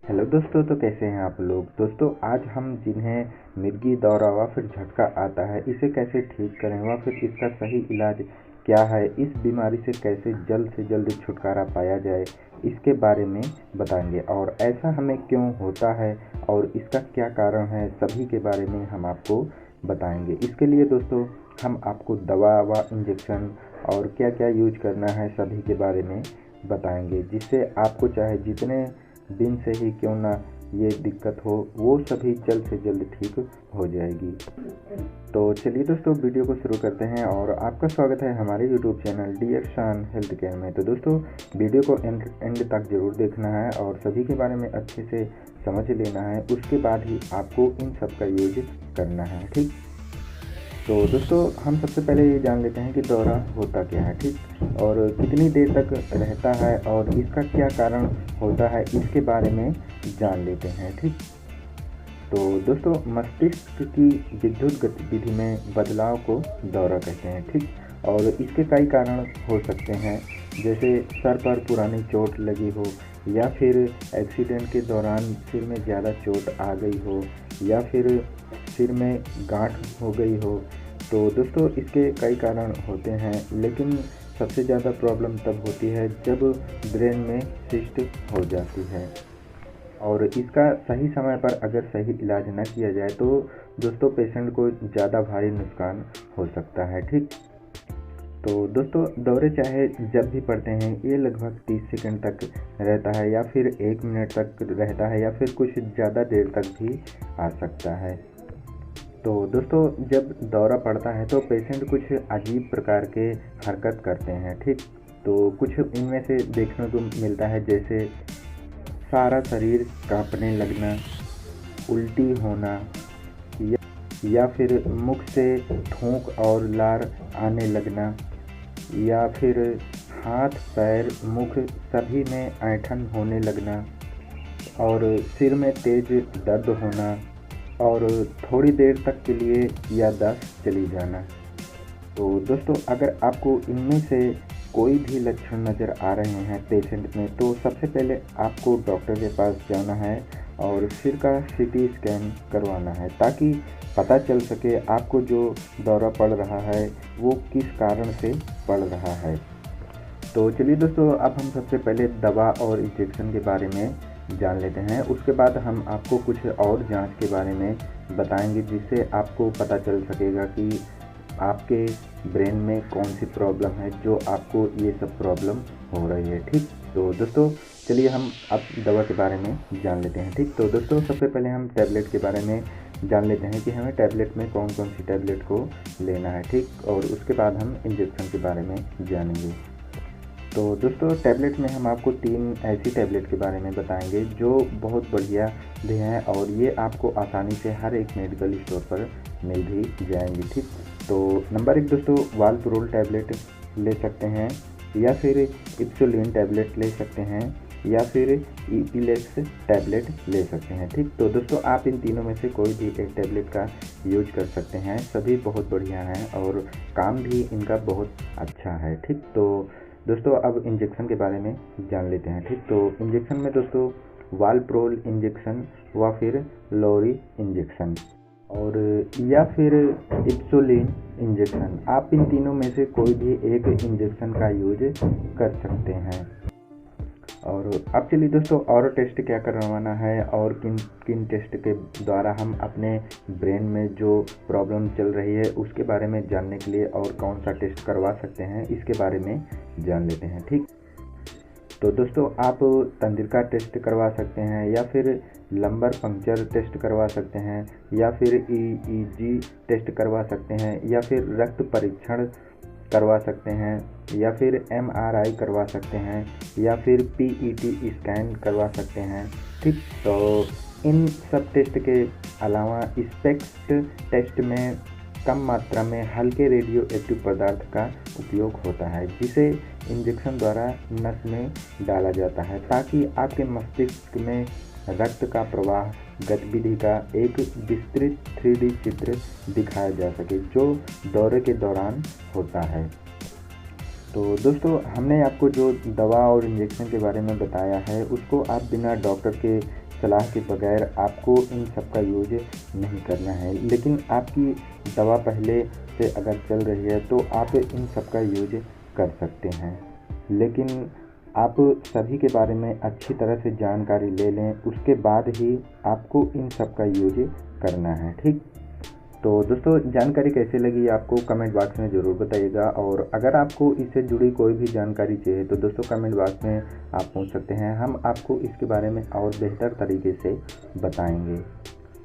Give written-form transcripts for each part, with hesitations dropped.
Hello दोस्तों, तो कैसे हैं आप लोग। दोस्तों, आज हम जिन्हें मिर्गी दौरा व फिर झटका आता है, इसे कैसे ठीक करें व फिर इसका सही इलाज क्या है, इस बीमारी से कैसे जल्द से जल्द छुटकारा पाया जाए, इसके बारे में बताएंगे। और ऐसा हमें क्यों होता है और इसका क्या कारण है, सभी के बारे में हम आपको बताएंगे। इसके लिए दोस्तों हम आपको दवा व इंजेक्शन और क्या क्या यूज करना है, सभी के बारे में बताएंगे, जिससे आपको चाहे जितने दिन से ही क्यों ना ये दिक्कत हो, वो सभी जल्द से जल्द ठीक हो जाएगी। तो चलिए दोस्तों, वीडियो को शुरू करते हैं और आपका स्वागत है हमारे यूट्यूब चैनल डीएस शान हेल्थ केयर में। तो दोस्तों, वीडियो को एंड तक जरूर देखना है और सभी के बारे में अच्छे से समझ लेना है, उसके बाद ही आपको इन सब का यूज करना है, ठीक। तो दोस्तों, हम सबसे पहले ये जान लेते हैं कि दौरा होता क्या है, ठीक, और कितनी देर तक रहता है और इसका क्या कारण होता है, इसके बारे में जान लेते हैं, ठीक। तो दोस्तों, मस्तिष्क की विद्युत गतिविधि में बदलाव को दौरा कहते हैं, ठीक। और इसके कई कारण हो सकते हैं, जैसे सर पर पुरानी चोट लगी हो, या फिर एक्सीडेंट के दौरान सिर में ज़्यादा चोट आ गई हो, या फिर सिर में गांठ हो गई हो। तो दोस्तों, इसके कई कारण होते हैं, लेकिन सबसे ज़्यादा प्रॉब्लम तब होती है जब ब्रेन में सिस्ट हो जाती है, और इसका सही समय पर अगर सही इलाज न किया जाए तो दोस्तों पेशेंट को ज़्यादा भारी नुकसान हो सकता है, ठीक। तो दोस्तों, दौरे चाहे जब भी पड़ते हैं, ये लगभग 30 सेकंड तक रहता है, या फिर 1 मिनट तक रहता है, या फिर कुछ ज़्यादा देर तक भी आ सकता है। तो दोस्तों, जब दौरा पड़ता है तो पेशेंट कुछ अजीब प्रकार के हरकत करते हैं, ठीक। तो कुछ इनमें से देखने को मिलता है, जैसे सारा शरीर कांपने लगना, उल्टी होना, या फिर मुख से थूक और लार आने लगना, या फिर हाथ पैर मुख सभी में ऐंठन होने लगना, और सिर में तेज दर्द होना, और थोड़ी देर तक के लिए याददाश्त चली जाना। तो दोस्तों, अगर आपको इनमें से कोई भी लक्षण नज़र आ रहे हैं पेशेंट में, तो सबसे पहले आपको डॉक्टर के पास जाना है और सिर का सीटी स्कैन करवाना है, ताकि पता चल सके आपको जो दौरा पड़ रहा है वो किस कारण से पड़ रहा है। तो चलिए दोस्तों, अब हम सबसे पहले दवा और इंजेक्शन के बारे में जान लेते हैं। उसके बाद हम आपको कुछ और जांच के बारे में बताएंगे, जिससे आपको पता चल सकेगा कि आपके ब्रेन में कौन सी प्रॉब्लम है जो आपको ये सब प्रॉब्लम हो रही है, ठीक। तो दोस्तों, चलिए हम अब दवा के बारे में जान लेते हैं, ठीक। तो दोस्तों, सबसे पहले हम टैबलेट के बारे में जान लेते हैं कि हमें टैबलेट में कौन कौन सी टैबलेट को लेना है, ठीक। और उसके बाद हम इंजेक्शन के बारे में जानेंगे। तो दोस्तों, टैबलेट में हम आपको 3 ऐसी टैबलेट के बारे में बताएंगे जो बहुत बढ़िया भी हैं, और ये आपको आसानी से हर एक मेडिकल स्टोर पर मिल भी जाएंगी, ठीक। तो नंबर 1 दोस्तों, वालप्रोल टैबलेट ले सकते हैं, या फिर इप्सोलिन टैबलेट ले सकते हैं, या फिर इपिलेक्स टैबलेट ले सकते हैं, ठीक। तो दोस्तों, आप इन तीनों में से कोई भी एक टैबलेट का यूज कर सकते हैं, सभी बहुत बढ़िया हैं और काम भी इनका बहुत अच्छा है, ठीक। तो दोस्तों, अब इंजेक्शन के बारे में जान लेते हैं, ठीक। तो इंजेक्शन में दोस्तों वालप्रोल इंजेक्शन, व फिर लोरी इंजेक्शन, और या फिर इप्सोलिन इंजेक्शन, आप इन तीनों में से कोई भी एक इंजेक्शन का यूज कर सकते हैं। और अब चलिए दोस्तों, और टेस्ट क्या करवाना है और किन किन टेस्ट के द्वारा हम अपने ब्रेन में जो प्रॉब्लम चल रही है उसके बारे में जानने के लिए और कौन सा टेस्ट करवा सकते हैं, इसके बारे में जान लेते हैं, ठीक। तो दोस्तों, आप तंत्रिका टेस्ट करवा सकते हैं, या फिर लंबर पंक्चर टेस्ट करवा सकते हैं, या फिर ईईजी टेस्ट करवा सकते हैं, या फिर रक्त परीक्षण करवा सकते हैं, या फिर एमआरआई करवा सकते हैं, या फिर पीईटी स्कैन करवा सकते हैं, ठीक। तो इन सब टेस्ट के अलावा स्पेक्ट टेस्ट में कम मात्रा में हल्के रेडियो एक्टिव पदार्थ का उपयोग होता है, जिसे इंजेक्शन द्वारा नस में डाला जाता है, ताकि आपके मस्तिष्क में रक्त का प्रवाह गतिविधि का एक विस्तृत 3D चित्र दिखाया जा सके, जो दौरे के दौरान होता है। तो दोस्तों, हमने आपको जो दवा और इंजेक्शन के बारे में बताया है, उसको आप बिना डॉक्टर के सलाह के बगैर आपको इन सब का यूज नहीं करना है। लेकिन आपकी दवा पहले से अगर चल रही है तो आप इन सब का यूज कर सकते हैं, लेकिन आप सभी के बारे में अच्छी तरह से जानकारी ले लें, उसके बाद ही आपको इन सब का यूज करना है। ठीक, तो दोस्तों जानकारी कैसे लगी आपको कमेंट बॉक्स में ज़रूर बताइएगा, और अगर आपको इससे जुड़ी कोई भी जानकारी चाहिए तो दोस्तों कमेंट बॉक्स में आप पूछ सकते हैं, हम आपको इसके बारे में और बेहतर तरीके से बताएंगे।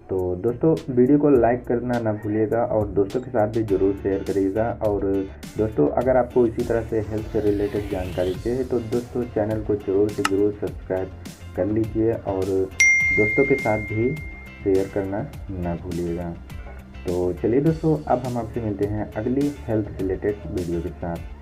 तो दोस्तों वीडियो को लाइक करना ना भूलिएगा और दोस्तों के साथ भी ज़रूर शेयर करिएगा। और दोस्तों अगर आपको इसी तरह से हेल्थ से रिलेटेड जानकारी चाहिए तो दोस्तों चैनल को ज़रूर से ज़रूर सब्सक्राइब कर लीजिए और दोस्तों के साथ भी शेयर करना ना भूलिएगा। तो चलिए दोस्तों अब हम आपसे मिलते हैं अगली हेल्थ रिलेटेड वीडियो के साथ।